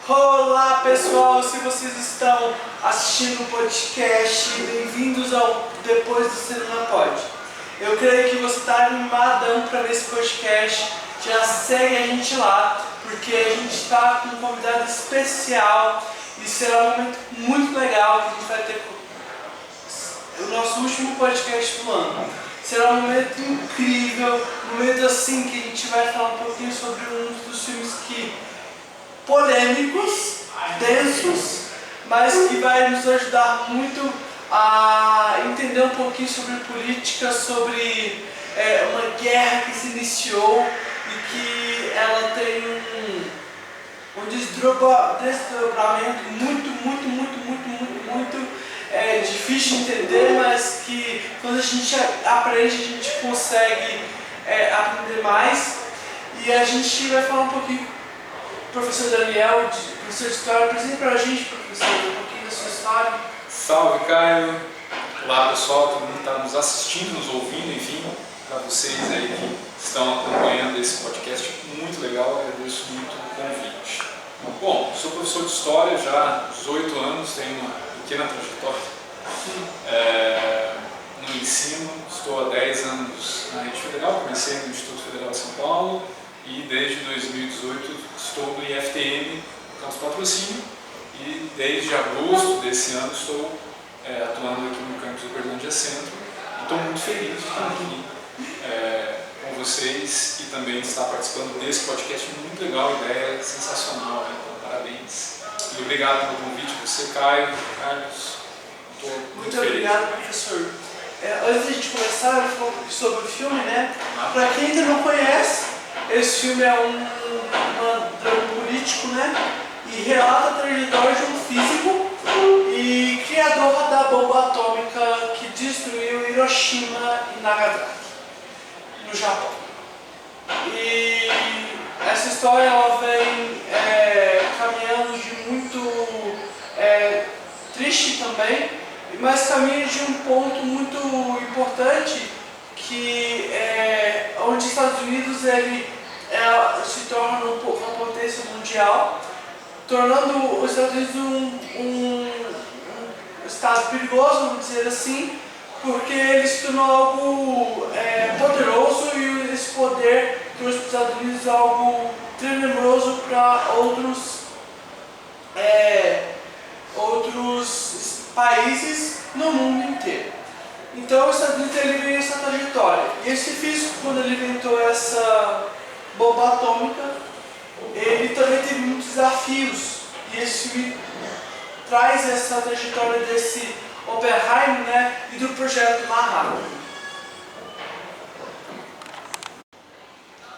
Olá pessoal, se vocês estão assistindo o podcast, bem-vindos ao Depois do Cinema Pod. Eu creio que você está animadão para ver esse podcast, já segue a gente lá, porque a gente está com um convidado especial e será um momento muito legal que a gente vai ter o nosso último podcast do ano. Será um momento incrível, um momento assim que a gente vai falar um pouquinho sobre um dos filmes polêmicos, densos, mas que vai nos ajudar muito a entender um pouquinho sobre política, sobre uma guerra que se iniciou e que ela tem um desdobramento muito difícil de entender, mas que quando a gente aprende, a gente consegue aprender mais. E a gente vai falar um pouquinho. Professor Daniel, professor de história, apresente para a gente, professor, um pouquinho da sua história. Salve, Caio! Olá, pessoal, todo mundo que está nos assistindo, nos ouvindo, enfim, para vocês aí que estão acompanhando esse podcast muito legal, agradeço muito o convite. Bom, sou professor de história já há 18 anos, tenho uma pequena trajetória no ensino, estou há 10 anos na Rede Federal, comecei no Instituto Federal de São Paulo e desde 2018 estou no IFTM, Campus Patrocínio, e desde agosto desse ano estou atuando aqui no campus do Uberlândia Centro. Estou muito feliz de estar aqui com vocês e também de estar participando desse podcast muito legal, ideia sensacional, então parabéns. E obrigado pelo convite, você, Caio, Carlos. Estou muito feliz. Obrigado, professor. Antes de a gente começar, eu vou falar um pouco sobre o filme, né? Para quem ainda não conhece, esse filme é um drama político, né? E relata a trajetória de um físico e criador da bomba atômica que destruiu Hiroshima e Nagasaki, no Japão. E essa história ela vem caminhando de muito triste também, mas caminha de um ponto muito importante que onde os Estados Unidos se torna uma potência mundial, tornando os Estados Unidos um estado perigoso, vamos dizer assim, porque ele se tornou algo poderoso e esse poder trouxe para os Estados Unidos algo tenebroso para outros países no mundo inteiro. Então, os Estados Unidos ele veio essa trajetória. E esse físico, quando ele inventou essa bomba atômica, ele também teve muitos desafios. E esse filme traz essa trajetória desse Oppenheimer, né, e do projeto Manhattan.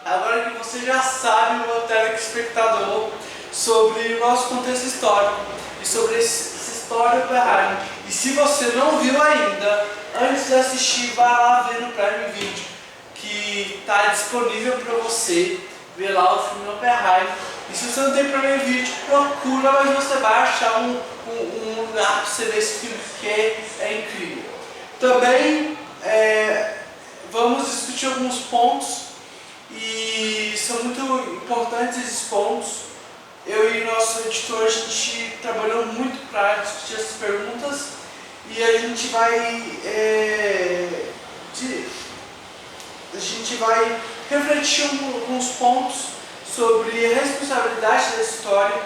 Agora que você já sabe, meu telespectador, sobre o nosso contexto histórico e sobre essa história do Oppenheimer. E se você não viu ainda, antes de assistir, vá lá ver no Prime Video, que está disponível para você ver lá o filme Oppenheimer. E se você não tem Prime Video, procura, mas você vai achar um lugar para você ver esse filme, que é incrível. Também vamos discutir alguns pontos, e são muito importantes esses pontos. Eu e nosso editor, a gente trabalhou muito para discutir essas perguntas e a gente vai refletir alguns pontos sobre a responsabilidade da história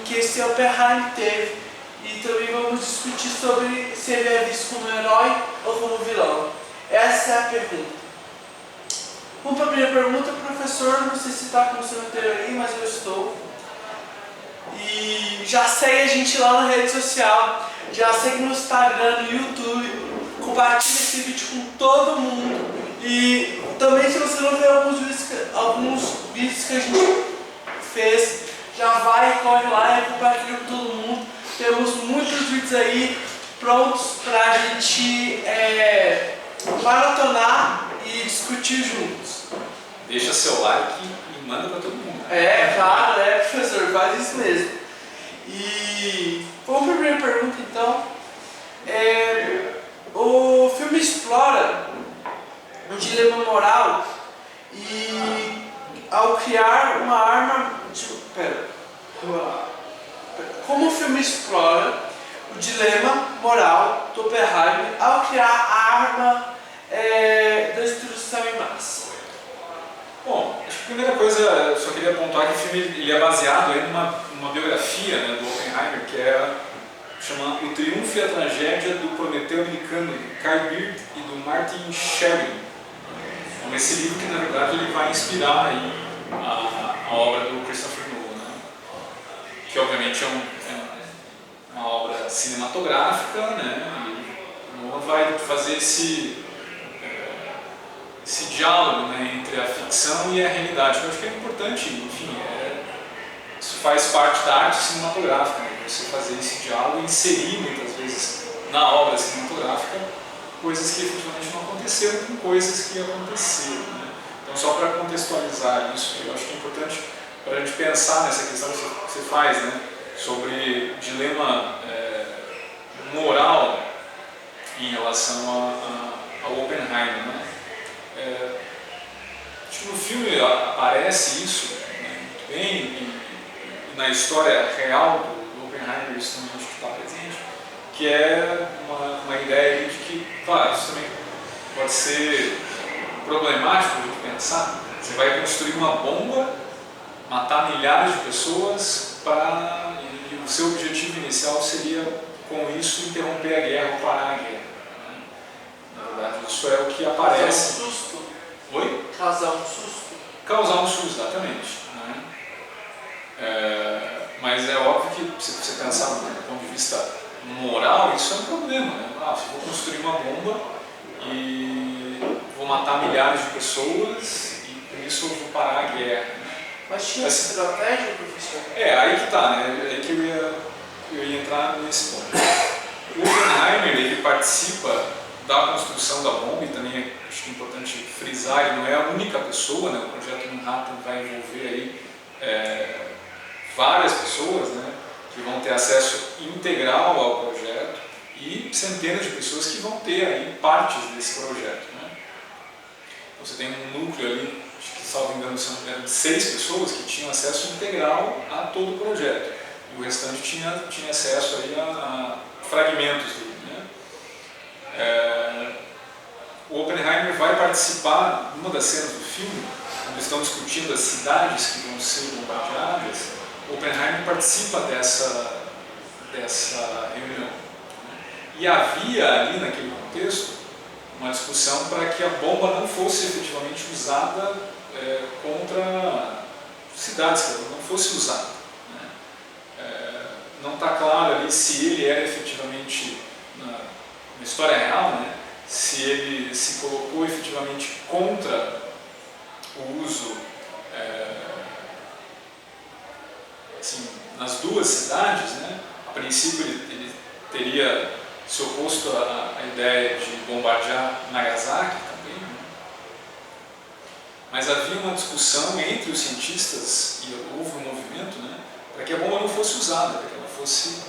que esse Oppenheimer teve e também vamos discutir sobre se ele é visto como herói ou como vilão. Essa é a pergunta. Vamos para a primeira pergunta, professor. Não sei se está com o seu roteiro aí, mas eu estou. E já segue a gente lá na rede social, já segue no Instagram, no YouTube, compartilha esse vídeo com todo mundo. E também, se você não viu alguns vídeos que a gente fez, já vai, corre lá e compartilha com todo mundo. Temos muitos vídeos aí prontos para a gente maratonar e discutir juntos. Deixa seu like e manda para todo mundo. Claro, professor, faz isso mesmo. E vamos para a primeira pergunta então. O filme explora um dilema moral e ao criar uma arma. como o filme explora o dilema moral do Oppenheimer ao criar a arma da destruição em massa. Bom, acho que a primeira coisa, eu só queria apontar que o filme ele é baseado em uma biografia, né, do Oppenheimer, que chama O Triunfo e a Tragédia do Prometeu Americano, do Carl Beard e do Martin Sheridan. Então, esse livro que, na verdade, ele vai inspirar aí a obra do Christopher Nolan, né? Que, obviamente, é uma obra cinematográfica, né? E o Nolan vai fazer esse diálogo, né, entre a ficção e a realidade. Eu acho que é importante, enfim, isso faz parte da arte cinematográfica, né? Você fazer esse diálogo e inserir muitas vezes na obra cinematográfica coisas que efetivamente não aconteceram com coisas que aconteceram, né? Então, só para contextualizar isso, eu acho que é importante para a gente pensar nessa questão que você faz, né, sobre dilema moral em relação ao Oppenheimer, né? Acho que no filme aparece isso, né, muito bem, e na história real do Oppenheimer isso também acho que está presente, que é uma ideia de que, claro, isso também pode ser problemático de pensar. Você vai construir uma bomba, matar milhares de pessoas, e o seu objetivo inicial seria, com isso, interromper a guerra ou parar a guerra. Na verdade, isso é o que aparece. Causar um susto. Oi? Causar um susto. Causar um susto, exatamente. Né? Mas é óbvio que, se você pensar do ponto de vista moral, isso é um problema. Né? Se eu vou construir uma bomba e vou matar milhares de pessoas e com isso eu vou parar a guerra. Né? Mas tinha estratégia, professor? Aí que tá, né? É aí que eu ia entrar nesse ponto. O Oppenheimer, ele participa da construção da bomba, e também acho que é importante frisar, ele não é a única pessoa, né? O projeto Manhattan vai envolver aí várias pessoas, né, que vão ter acesso integral ao projeto e centenas de pessoas que vão ter aí partes desse projeto. Né? Então, você tem um núcleo ali, acho que, salvo engano, eram 6 pessoas que tinham acesso integral a todo o projeto, e o restante tinha acesso aí a fragmentos dele. Né? O Oppenheimer vai participar de uma das cenas do filme, quando estão discutindo as cidades que vão ser bombardeadas. O Oppenheimer participa dessa reunião. E havia ali, naquele contexto, uma discussão para que a bomba não fosse efetivamente usada contra cidades, que ela não fosse usada. Né? Não está claro ali se ele era efetivamente, na história real, né, se ele se colocou efetivamente contra o uso assim, nas duas cidades. Né? A princípio ele teria se oposto à ideia de bombardear Nagasaki também, né? Mas havia uma discussão entre os cientistas e houve um movimento, né, para que a bomba não fosse usada, para que ela fosse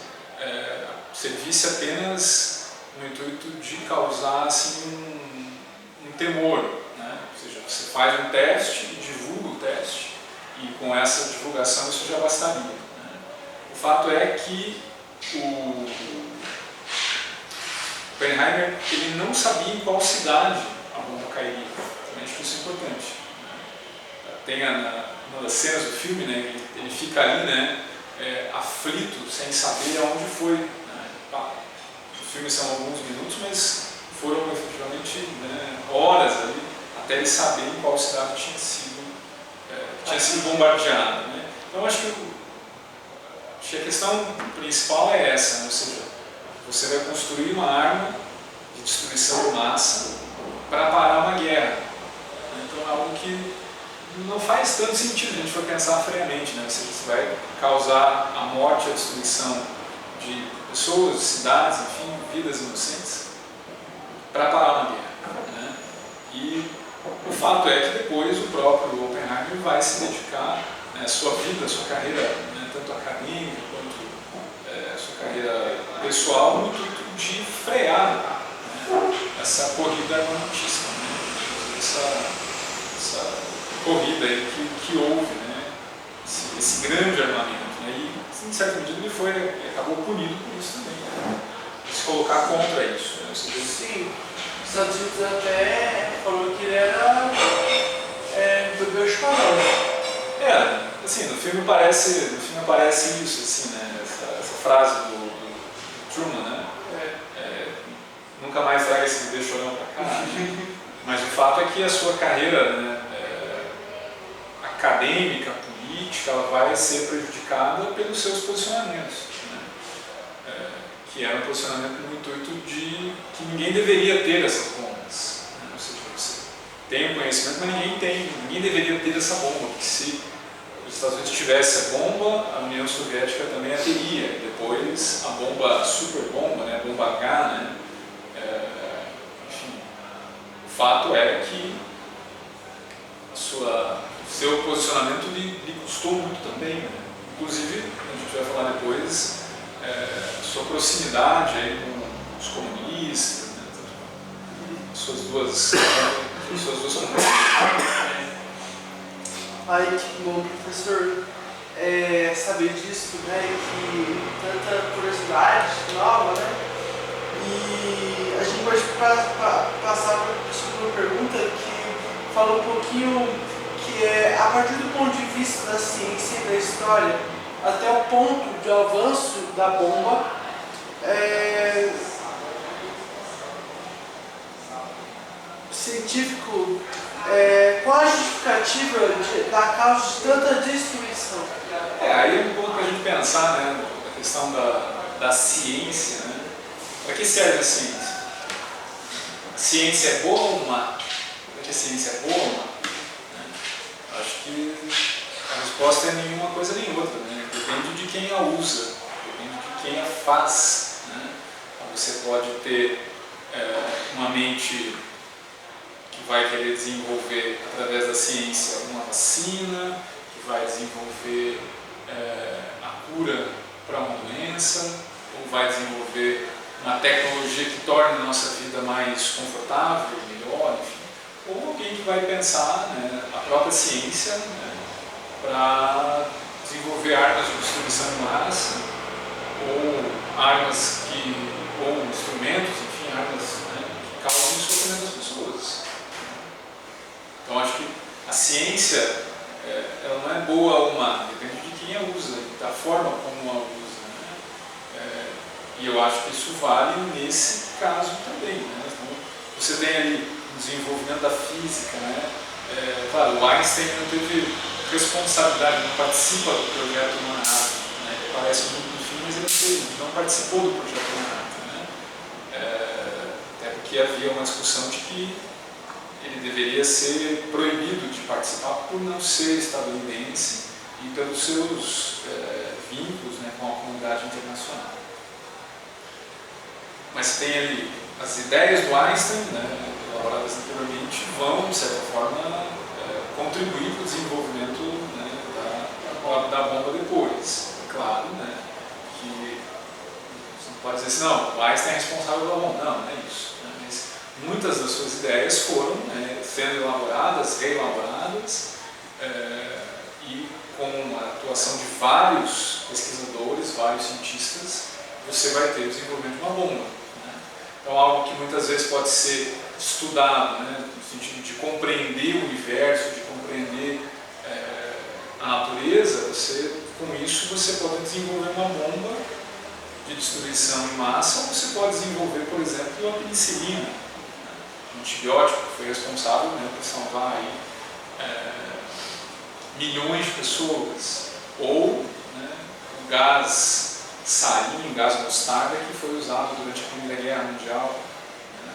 servisse apenas no intuito de causar assim, um temor. Né? Ou seja, você faz um teste e divulga o teste, e com essa divulgação isso já bastaria. Né? O fato é que o Oppenheimer ele não sabia em qual cidade a bomba cairia. Acho que isso é importante. Né? Tem uma das cenas do filme, né, ele fica ali, né, aflito, sem saber aonde foi. Né? O filme são alguns minutos, mas foram efetivamente, né, horas ali até ele saber em qual cidade tinha sido bombardeada. Né? Então acho que a questão principal é essa, né? Ou seja, você vai construir uma arma de destruição em massa para parar uma guerra. Então é algo que não faz tanto sentido se a gente for pensar friamente. Né? Você vai causar a morte e a destruição de pessoas, de cidades, enfim, vidas inocentes para parar uma guerra. Né? E o fato é que depois o próprio Oppenheimer vai se dedicar, né, a sua vida, a sua carreira, né, tanto acadêmica quanto a sua carreira pessoal, no intuito de frear, né, essa corrida armamentística, né, essa corrida aí que houve, né, esse grande armamento. Né, e em certa medida ele acabou punido por isso também, né? Se colocar contra isso, né? Sim, os Estados Unidos até falou que ele era bebê espanhol. Assim, no filme aparece isso, assim, né? Essa frase do Truman, né? Nunca mais traga esse bebê chorão pra cá. Mas o fato é que a sua carreira, né, acadêmica, política, ela vai ser prejudicada pelos seus posicionamentos, né? Que era um posicionamento no intuito de que ninguém deveria ter essas bombas, né? Ou seja, você tem o conhecimento, mas ninguém deveria ter essa bomba, porque se os Estados Unidos tivesse a bomba, a União Soviética também a teria, e depois a bomba, a super bomba, né, a bomba H, né? Enfim, o fato é que o seu posicionamento lhe custou muito também, né? Inclusive, a gente vai falar depois, sua proximidade aí com os comunistas, né? suas duas comunidades. Ai, que bom, professor, saber disso, né, que tanta curiosidade nova, né, e a gente pode passar para a segunda pergunta, que fala um pouquinho, que a partir do ponto de vista da ciência e da história, até o ponto de avanço da bomba, científico, qual a justificativa da causa de tanta destruição? Aí é um ponto para a gente pensar, né, a questão da ciência, né? Para que serve a ciência? A ciência é boa ou má? Para que a ciência é boa ou má? Acho que a resposta é nenhuma coisa nem outra, né? Depende de quem a usa, depende de quem a faz, né? Então, você pode ter uma mente que vai querer desenvolver, através da ciência, uma vacina, que vai desenvolver a cura para uma doença, ou vai desenvolver uma tecnologia que torne a nossa vida mais confortável, melhor, enfim. Ou alguém que vai pensar, né, a própria ciência, né, para desenvolver armas de destruição em massa, ou instrumentos, enfim, armas, né, que causam o sofrimento das pessoas. Então acho que a ciência, ela não é boa ou má, depende de quem a usa, da forma como a usa, né? E eu acho que isso vale nesse caso também, né? Então, você tem ali o desenvolvimento da física, né? Claro, o Einstein não teve responsabilidade, não participa do projeto Manhattan, né? Ele aparece muito no filme, mas ele não participou do projeto Manhattan, né? Até porque havia uma discussão de que ele deveria ser proibido de participar por não ser estadunidense e pelos seus vínculos, né, com a comunidade internacional. Mas tem ali as ideias do Einstein, né, elaboradas anteriormente, vão, de certa forma, contribuir para o desenvolvimento, né, da bomba depois. É claro, né, que você não pode dizer assim, não, o Einstein é responsável pela bomba. Não é isso. Né, mas muitas das suas ideias foram, né, sendo elaboradas, reelaboradas, e com a atuação de vários pesquisadores, vários cientistas, você vai ter o desenvolvimento de uma bomba. Né? Então, algo que muitas vezes pode ser estudado, né, no sentido de compreender o universo, de compreender a natureza, com isso você pode desenvolver uma bomba de destruição em massa, ou você pode desenvolver, por exemplo, a penicilina, um antibiótico que foi responsável, né, por salvar aí, milhões de pessoas, ou, né, o gás sarin, o gás mostarda, que foi usado durante a Primeira Guerra Mundial. Né.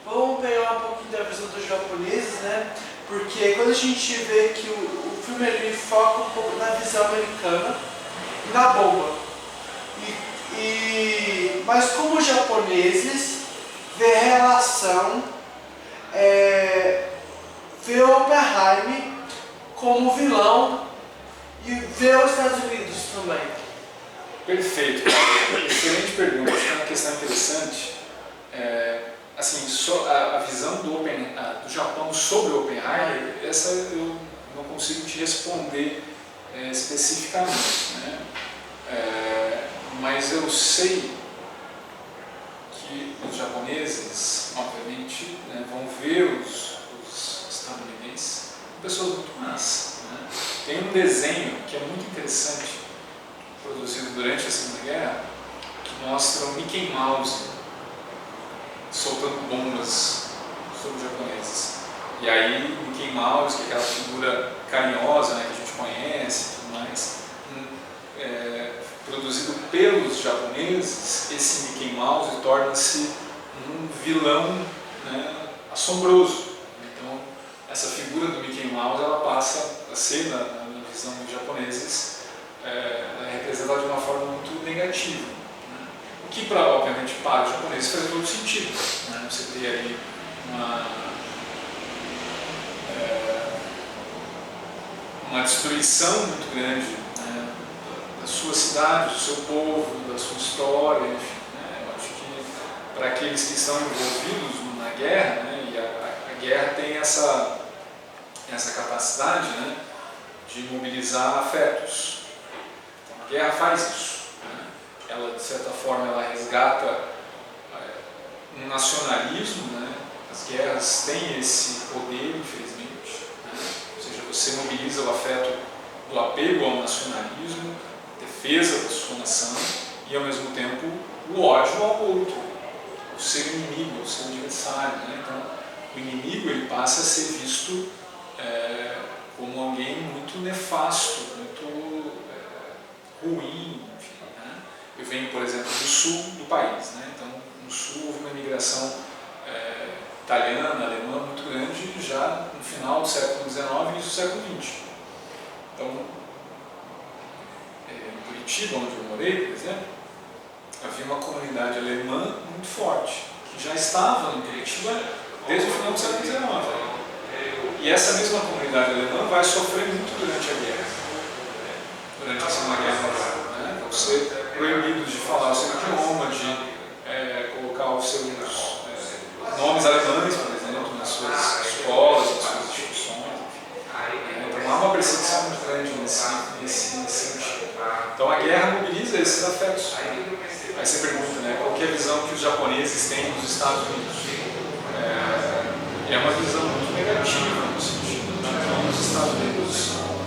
Vamos pegar um pouquinho da visão dos japoneses, né? Porque quando a gente vê que o filme ele foca um pouco na visão americana e na bomba. Mas como os japoneses vê a relação, vê o Oppenheimer como vilão e vê os Estados Unidos também. Perfeito, excelente pergunta, acho que é uma questão interessante. Assim, a visão do Japão sobre o Oppenheimer, essa eu não consigo te responder especificamente, né? Mas eu sei que os japoneses, obviamente, né, vão ver os estadunidenses como pessoas muito más, né? Tem um desenho que é muito interessante, produzido durante a Segunda Guerra, que mostra o Mickey Mouse soltando bombas sobre os japoneses. E aí o Mickey Mouse, que é aquela figura carinhosa, né, que a gente conhece e tudo mais, produzido pelos japoneses, esse Mickey Mouse torna-se um vilão, né, assombroso. Então essa figura do Mickey Mouse ela passa a ser, na visão dos japoneses, representada de uma forma muito negativa, né? O que, obviamente, para os japoneses faz todo sentido, né? Você ter aí uma destruição muito grande, né, da sua cidade, do seu povo, da sua história, enfim, né? Eu acho que para aqueles que estão envolvidos na guerra, né, e a guerra tem essa capacidade, né, de mobilizar afetos. Então, a guerra faz isso, né? Ela, de certa forma, ela resgata um nacionalismo, né? As guerras têm esse poder, infelizmente, né? Ou seja, você mobiliza o afeto do apego ao nacionalismo, defesa da sua nação e, ao mesmo tempo, o ódio ao outro, o seu inimigo, o seu adversário, né? Então, o inimigo ele passa a ser visto como alguém muito nefasto, muito ruim, enfim, né? Eu venho, por exemplo, do sul do país, né? Então, no sul houve uma imigração italiana, alemã muito grande já no final do século XIX e início do século XX. Então, em Curitiba, onde eu morei, por exemplo, havia uma comunidade alemã muito forte, que já estava em Curitiba desde o final do século XIX. E essa mesma comunidade alemã vai sofrer muito durante a guerra, durante a Segunda Guerra Mundial, né? Vão ser proibidos de falar o seu idioma, de colocar os seus nomes alemães, por exemplo, nas suas escolas, nas suas instituições. Então há uma perseguição muito grande nesse sentido. Então a guerra mobiliza esses afetos. Aí você pergunta, né, qual que é a visão que os japoneses têm dos Estados Unidos? É uma visão muito negativa, no sentido de que os Estados Unidos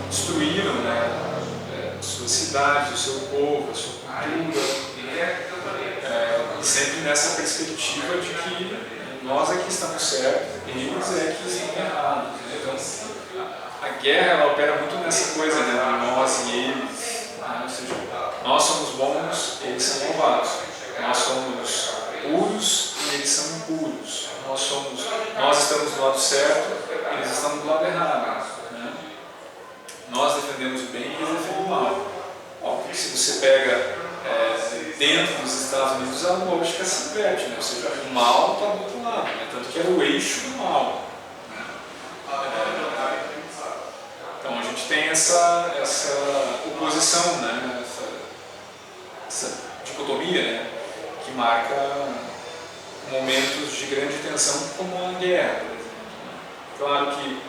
destruíram, né, suas cidades, o seu povo, a sua cultura, e sempre nessa perspectiva de que nós é que estamos certos, eles é que estão errados. Então, a guerra ela opera muito nessa coisa, né, de nós e eles, né? Ou seja, nós somos bons, eles são malvados. Nós somos puros e eles são impuros. Nós estamos do lado certo, eles estão do lado errado, né? Nós defendemos o bem e eles defendem o mal. Óbvio que se você pega dentro dos Estados Unidos, a lógica se inverte, né? Ou seja, o mal está do outro lado, né? Tanto que é o eixo do mal, né? Então a gente tem essa oposição, né? Essa dicotomia, né? Que marca momentos de grande tensão como a guerra, por exemplo, né? Claro que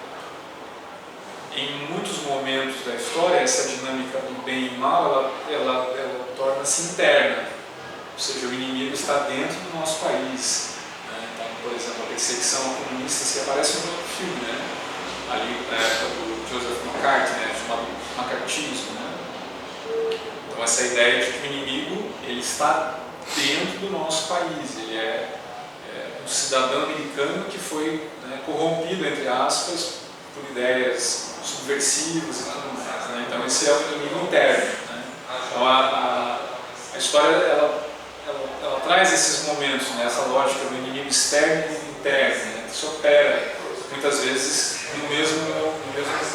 em muitos momentos da história essa dinâmica do bem e mal ela torna-se interna, ou seja, o inimigo está dentro do nosso país, né? Então, por exemplo, a perseguição a comunistas que aparece no outro filme, né? Ali na época do Joseph McCarthy, né? Chamado macartismo, né? Então essa ideia de que o inimigo ele está dentro do nosso país, ele é um cidadão americano que foi, né, corrompido, entre aspas, por ideias subversivas e tudo mais, né? Então esse é o inimigo interno, né? Então a história ela traz esses momentos, né? Essa lógica do inimigo externo e interno, né? Que se opera muitas vezes no mesmo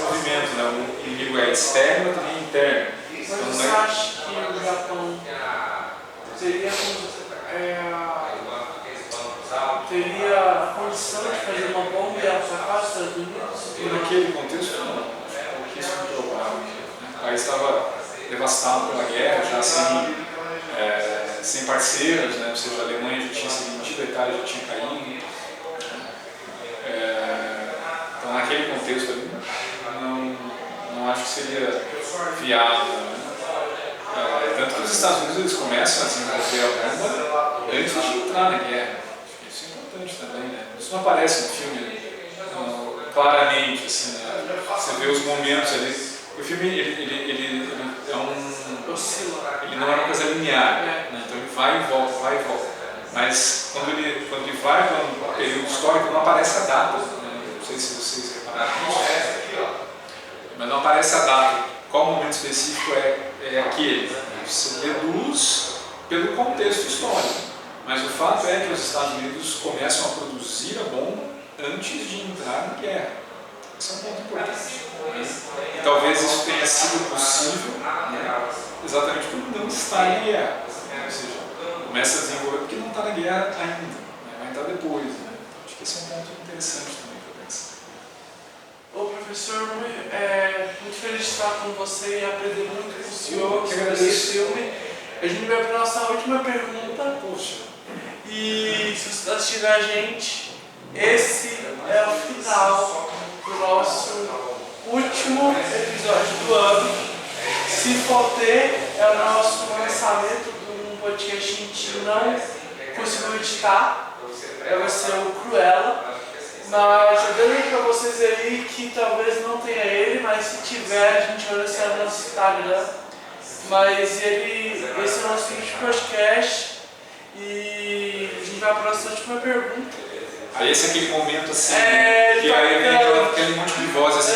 movimento, né? O inimigo é externo e também é interno. Mas então, você acha que o Japão teria condição de fazer uma bomba e atacar os Estados Unidos? E naquele contexto, não. É pouquíssimo provável. O país estava devastado pela guerra, já sem parceiros, né? Ou seja, a Alemanha já tinha se vendido, a Itália já tinha caído. Então, naquele contexto ali, não acho que que seria viável. Né? Tanto que os Estados Unidos eles começam a desenvolver a bomba antes de entrar na guerra. Isso é importante também, né? Isso não aparece no filme claramente, assim, né? Você vê os momentos ali. O filme ele é ele não é uma coisa linear, né? Então ele vai e volta, vai e volta. Mas quando ele vai para um período histórico, não aparece a data. Né? Não sei se vocês repararam isso. Mas não aparece a data. Qual momento específico é aquele? Você deduz pelo contexto histórico. Mas o fato é que os Estados Unidos começam a produzir a bomba antes de entrar na guerra. Esse é um ponto importante. E talvez isso tenha sido possível, né, exatamente por não estar em guerra. Ou seja, começa a desenvolver porque não está na guerra ainda, né, vai entrar depois. Né? Acho que esse é um ponto interessante também para pensar. Ô professor, muito feliz de estar com você e aprender muito com o senhor sobre esse filme. A gente vai para a nossa última pergunta. Poxa. E se você está assistindo a gente, esse é o final do nosso último episódio do ano. Se for ter, é o nosso lançamento de um podcast que a gente não conseguiu editar. Vai ser o Cruella. Mas eu dei para vocês aí que talvez não tenha ele, mas se tiver a gente vai lançar no nosso Instagram. Mas esse é o nosso último podcast e a gente vai para a nossa última pergunta. Aí esse é aquele momento assim, que aí vem aquele monte de voz assim.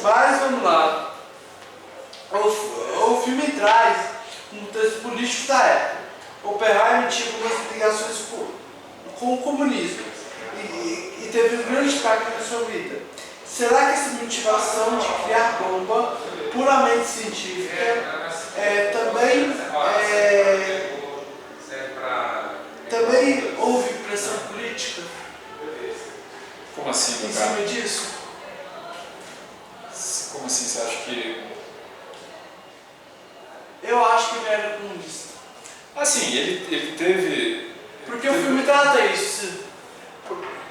Mas vamos lá. O filme traz um texto político da época. Oppenheimer tinha algumas ligações com o comunismo e teve um grande impacto na sua vida. Será que essa motivação de criar bomba puramente científica também houve pressão política? Como assim, em cara? cima disso? Como assim? Você acha que... Eu acho que ele era comunista. Assim, ele teve... Porque o filme trata isso.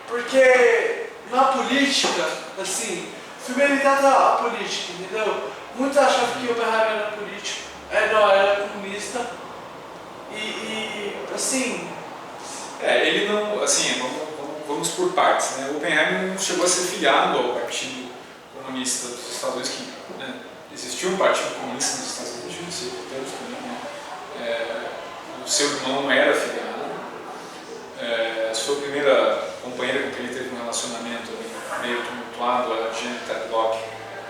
Porque na política, assim, o filme ele trata a política, entendeu? Muitos achavam que o Oppenheimer era político, não, era comunista. E assim... ele não... Assim, vamos por partes, né? O Oppenheimer não chegou a ser filiado ao Partido Comunista dos Estados Unidos, que, né, existia um Partido Comunista nos Estados Unidos, não sei portanto, também, né? O seu irmão era filiado. A sua primeira companheira com quem ele teve um relacionamento meio tumultuado, a Janet Tadlock,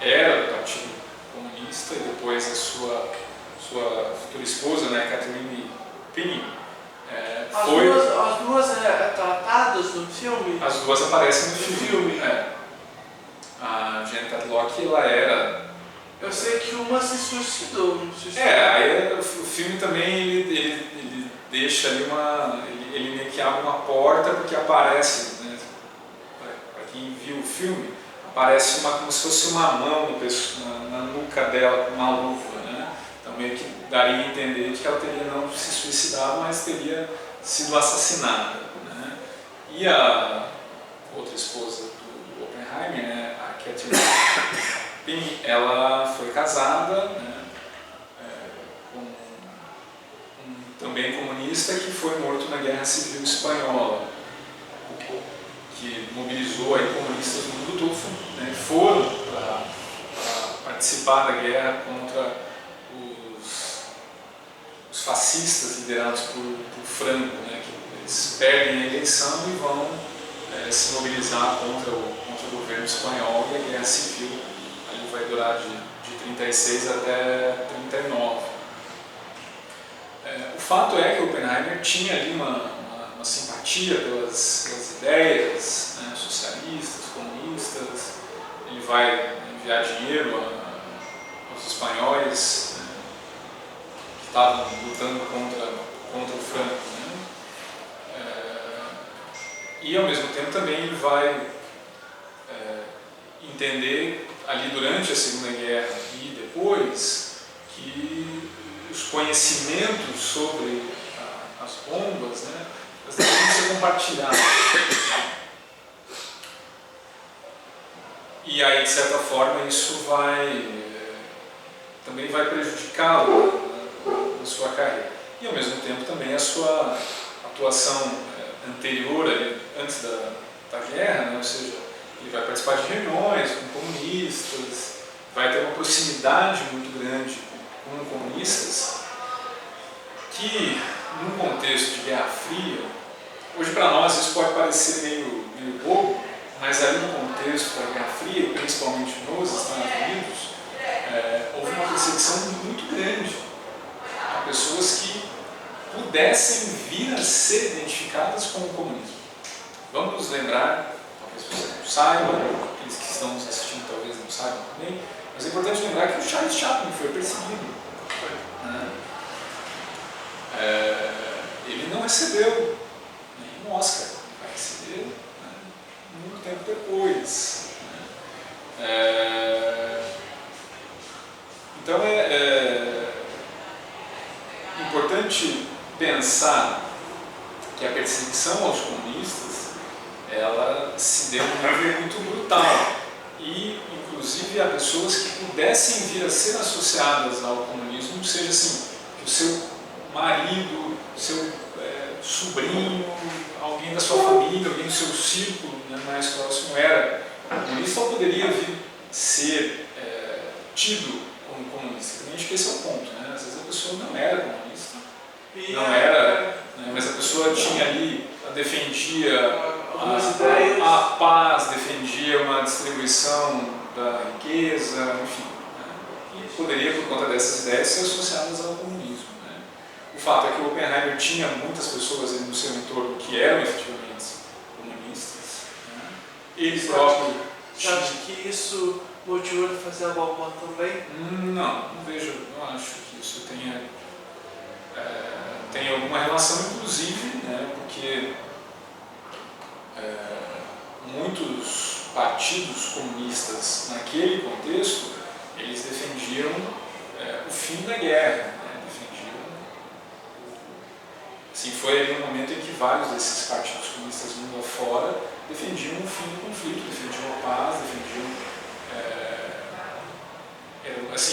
era do Partido Comunista, e depois a sua futura esposa, né, Catherine Pini, As duas tratadas no filme? As duas aparecem no filme. A Janet Tadlock, ela era... Eu sei que uma se suicidou, não se suicidou. Aí o filme também ele deixa ali ele meio que abre uma porta, porque aparece, né, para quem viu o filme, aparece como se fosse uma mão na nuca dela com uma luva, né? Então meio que daria a entender que ela teria não se suicidado, mas teria sido assassinada, né? E a outra esposa do Oppenheimer, né, a Catherine Pini, ela foi casada, né, com também comunista, que foi morto na Guerra Civil Espanhola, que mobilizou aí comunistas do mundo todo, né, foram para participar da guerra contra os fascistas liderados por Franco, né, que eles perdem a eleição e vão se mobilizar contra o governo espanhol, e a Guerra Civil ali vai durar de 36 até 39. O fato é que o Oppenheimer tinha ali uma simpatia pelas ideias, né, socialistas, comunistas. Ele vai enviar dinheiro aos espanhóis, né, que estavam lutando contra o Franco. Né? E ao mesmo tempo também ele vai entender ali durante a Segunda Guerra e depois que os conhecimentos sobre as bombas, né, elas devem ser compartilhadas. E E aí, de certa forma, isso também vai prejudicá-lo na sua carreira. E, ao mesmo tempo, também a sua atuação anterior, antes da guerra, né? Ou seja, ele vai participar de reuniões com comunistas, vai ter uma proximidade muito grande com comunistas, que, num contexto de Guerra Fria, hoje para nós isso pode parecer meio bobo, mas ali no contexto da Guerra Fria, principalmente nos Estados Unidos, houve uma perseguição muito grande a pessoas que pudessem vir a ser identificadas com o comunismo. Vamos nos lembrar, talvez você não saiba, aqueles que estão nos assistindo talvez não saibam também, mas é importante lembrar que o Charles Chaplin foi perseguido. Né? Ele não recebeu nenhum Oscar, ele vai receber muito tempo depois. Então é importante pensar que a perseguição aos comunistas ela se deu de uma maneira muito brutal e inclusive a pessoas que pudessem vir a ser associadas ao comunismo, seja assim, que o seu marido, seu sobrinho, alguém da sua família, alguém do seu círculo, né, mais próximo era comunista ou poderia vir ser tido como comunista. Também acho que esse é o ponto, né? Às vezes a pessoa não era comunista, não era, né, mas a pessoa tinha ali, defendia a paz, defendia uma distribuição da riqueza, enfim, né, e poderia, por conta dessas ideias, ser associadas ao comunismo. Né? O fato é que o Oppenheimer tinha muitas pessoas ali no seu entorno que eram efetivamente comunistas. Né? Ele próprio. Você acha que isso motivou ele a fazer a bomba também? Não acho que isso tem alguma relação, inclusive, né, porque muitos partidos comunistas naquele contexto, eles defendiam o fim da guerra, né, assim, foi ali um momento em que vários desses partidos comunistas mundo afora defendiam o fim do conflito, defendiam a paz,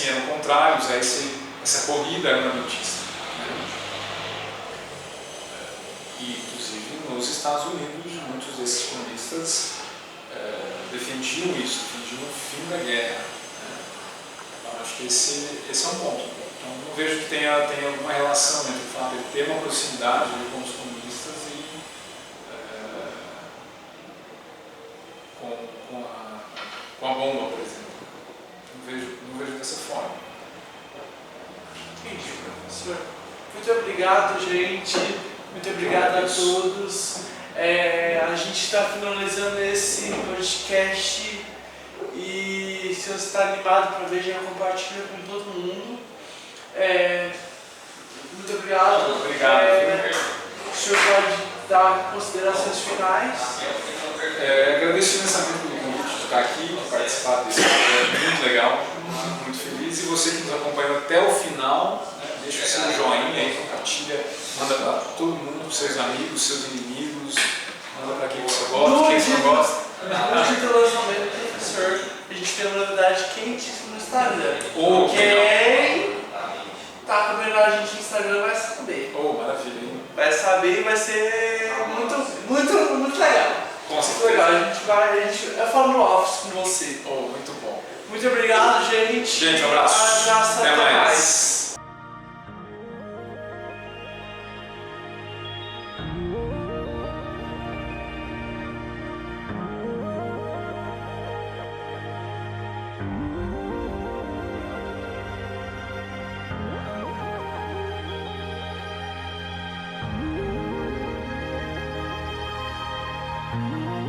eram contrários a essa corrida armamentista. Né? E, inclusive, nos Estados Unidos, muitos desses comunistas defendiam isso, defendiam o fim da guerra. Né? Então, acho que esse é um ponto. Então, não vejo que tenha alguma relação entre o fato de ter uma proximidade com os comunistas e com a bomba, por exemplo. Não vejo dessa forma. Entendi, professor. Muito obrigado, gente. Muito obrigado a todos. A gente está finalizando esse podcast e se você está animado para ver, já compartilha com todo mundo. Muito obrigado. Obrigado. O senhor pode dar considerações finais? Agradeço imensamente pelo convite de estar aqui, de participar desse projeto muito legal, muito feliz. E você que nos acompanhou até o final, né, deixa o seu joinha aí, compartilha, manda para todo mundo, para os seus amigos, seus inimigos, manda para quem você gosta, quem você não gosta. No dia do lançamento, professor, a gente tem uma novidade quentíssima no Instagram. Quem tá acompanhando a gente no Instagram vai saber. Maravilha, hein? Vai saber e vai ser muito legal. Com certeza. Legal. Eu falo no office com você. Muito bom. Muito obrigado, gente. Gente, um abraço. Até mais. Mm-hmm.